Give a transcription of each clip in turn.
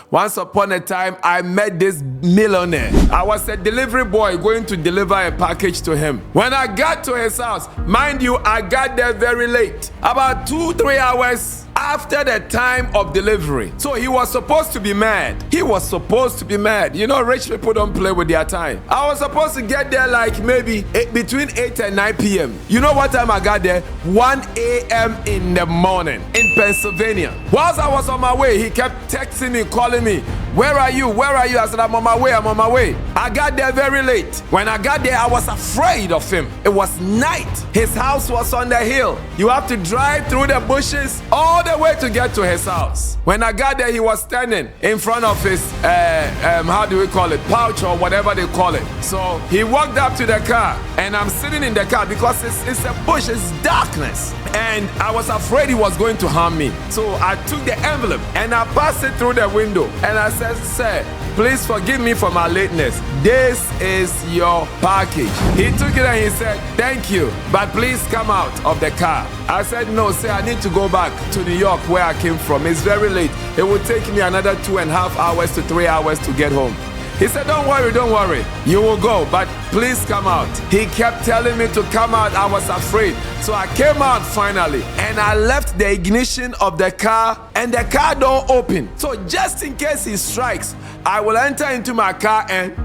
Once upon a time, I met this millionaire. I was a delivery boy going to deliver a package to him. When I got to his house, mind you, I got there very late, about 2-3 hours after the time of delivery. So he was supposed to be mad. He was supposed to be mad. You know, rich people don't play with their time. I was supposed to get there like maybe between 8 and 9 p.m. You know what time I got there? 1 a.m. in the morning in Pennsylvania. Whilst I was on my way, he kept texting me, calling me. Where are you? Where are you? I said, I'm on my way. I'm on my way. I got there very late. When I got there, I was afraid of him. It was night. His house was on the hill. You have to drive through the bushes all the way to get to his house. When I got there, he was standing in front of his, how do we call it? Pouch or whatever they call it. So he walked up to the car and I'm sitting in the car because it's a bush, it's darkness. And I was afraid he was going to harm me. So I took the envelope and I passed it through the window. And I said, sir, please forgive me for my lateness. This is your package. He took it and he said, thank you, but please come out of the car. I said, no, sir, I need to go back to New York where I came from. It's very late. It will take me another 2.5 hours to 3 hours to get home. He said, don't worry. You will go, but please come out. He kept telling me to come out. I was afraid. So I came out finally and I left the ignition of the car and the car door open. So just in case he strikes, I will enter into my car and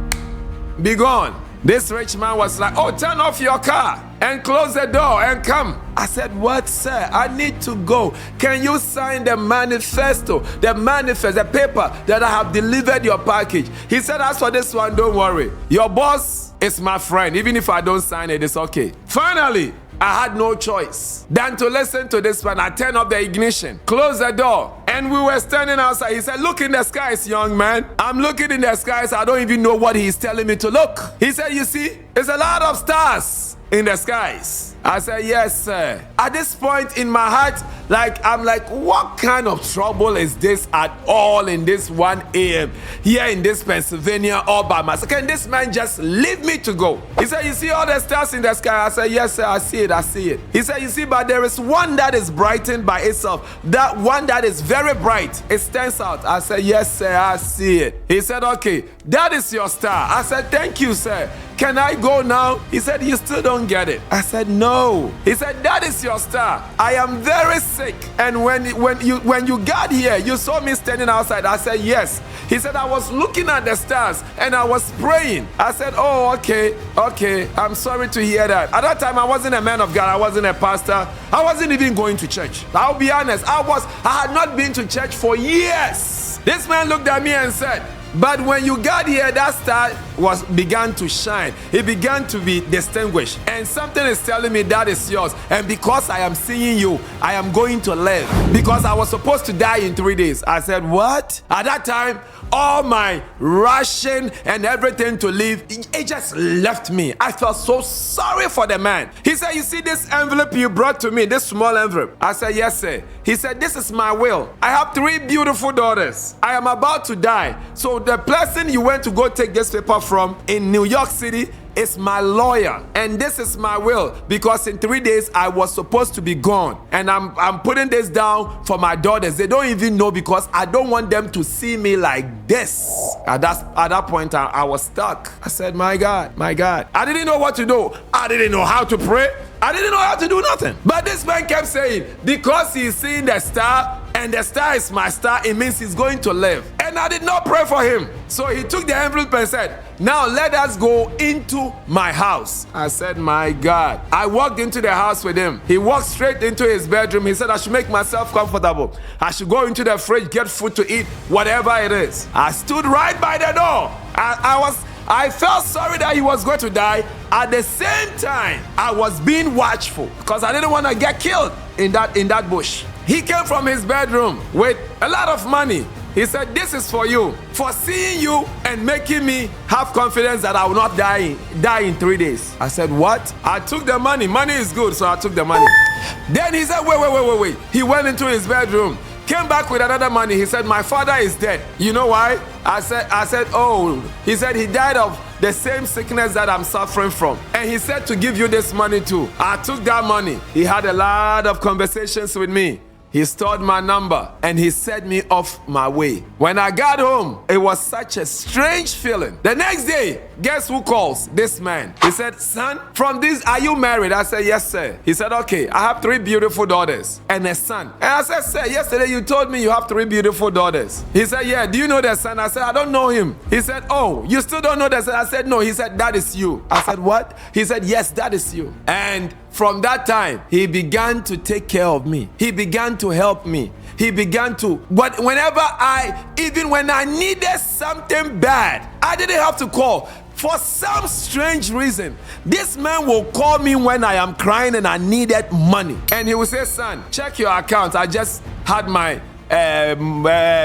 be gone. This rich man was like, oh, turn off your car and close the door and come. I said, what, sir? I need to go. Can you sign the manifesto, the paper that I have delivered your package? He said, as for this one, don't worry. Your boss is my friend. Even if I don't sign it, it's okay. Finally, I had no choice than to listen to this man. I turned off the ignition, closed the door, and we were standing outside. He said, look in the skies, young man. I'm looking in the skies. I don't even know what he's telling me to look. He said, you see, there's a lot of stars in the skies. I said, yes, sir. At this point in my heart, I'm like, what kind of trouble is this at all in this 1 a.m. here in this Pennsylvania all by myself? Can this man just leave me to go? He said, you see all the stars in the sky? I said, yes, sir, I see it. He said, you see, but there is one that is brightened by itself. That one that is very bright, it stands out. I said, yes, sir, I see it. He said, okay, that is your star. I said, thank you, sir. Can I go now? He said, you still don't get it. I said, no. He said, that is your star. I am very sick. And when you got here, you saw me standing outside. I said, yes. He said, I was looking at the stars and I was praying. I said, oh, okay. I'm sorry to hear that. At that time, I wasn't a man of God. I wasn't a pastor. I wasn't even going to church. I'll be honest. I had not been to church for years. This man looked at me and said, but when you got here, that star began to shine. It began to be distinguished. And something is telling me that is yours. And because I am seeing you, I am going to live. Because I was supposed to die in 3 days. I said, what? At that time, all my ration and everything to live, it just left me. I felt so sorry for the man. He said, you see this envelope you brought to me, this small envelope? I said, yes, sir. He said, this is my will. I have 3 beautiful daughters. I am about to die. So the person you went to go take this paper from in New York City is my lawyer, and this is my will, because in 3 days I was supposed to be gone, and I'm putting this down for my daughters. They don't even know, because I don't want them to see me like this. At that point I was stuck. I said, my God, I didn't know what to do. I didn't know how to pray. I didn't know how to do nothing. But this man kept saying, because he's seeing the star and the star is my star, it means he's going to live. And I did not pray for him. So he took the envelope and said, now let us go into my house. I said, my God. I walked into the house with him. He walked straight into his bedroom. He said, I should make myself comfortable. I should go into the fridge, get food to eat, whatever it is. I stood right by the door. I felt sorry that he was going to die. At the same time, I was being watchful because I didn't want to get killed in that bush. He came from his bedroom with a lot of money. He said, this is for you, for seeing you and making me have confidence that I will not die in 3 days. I said, what? I took the money. Money is good, so I took the money. Then he said, wait. He went into his bedroom, came back with another money. He said, my father is dead. You know why? I said, oh. He said, he died of the same sickness that I'm suffering from. And he said to give you this money too. I took that money. He had a lot of conversations with me. He stored my number and he set me off my way. When I got home, it was such a strange feeling. The next day, guess who calls? This man. He said, son, from this, are you married? I said, yes, sir. He said, okay, I have 3 beautiful daughters and a son. And I said, sir, yesterday you told me you have 3 beautiful daughters. He said, yeah, do you know the son? I said, I don't know him. He said, oh, you still don't know the son? I said, no. He said, that is you. I said, what? He said, yes, that is you. And from that time, he began to take care of me. He began to help me. He began to, but even when I needed something bad, I didn't have to call. For some strange reason, this man will call me when I am crying and I needed money. And he will say, son, check your account. I just had my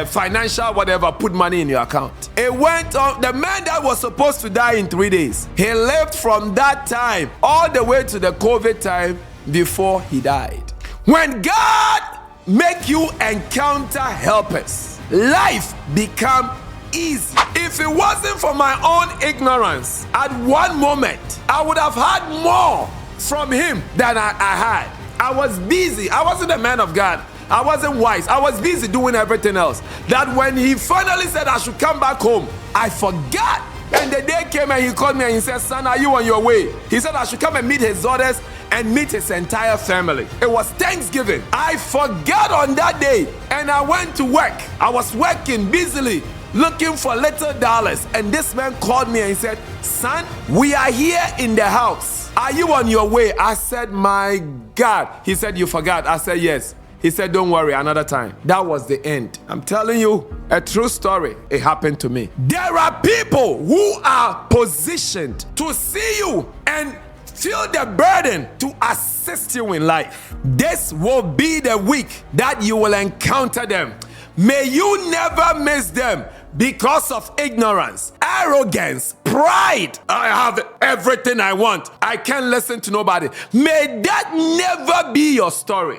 financial whatever, put money in your account. It went on. The man that was supposed to die in 3 days, he lived from that time all the way to the COVID time before he died. When God make you encounter helpers, life become easy. If it wasn't for my own ignorance, at one moment I would have had more from him than I had. I was busy. I wasn't a man of God. I wasn't wise. I was busy doing everything else. That when he finally said I should come back home, I forgot. And the day came and he called me and he said, son, are you on your way? He said I should come and meet his daughters and meet his entire family. It was Thanksgiving. I forgot on that day and I went to work. I was working busily, looking for little dollars. And this man called me and he said, son, we are here in the house. Are you on your way? I said, my God. He said, you forgot. I said, yes. He said, don't worry, another time. That was the end. I'm telling you a true story. It happened to me. There are people who are positioned to see you and feel the burden to assist you in life. This will be the week that you will encounter them. May you never miss them because of ignorance, arrogance, pride. I have everything I want. I can't listen to nobody. May that never be your story.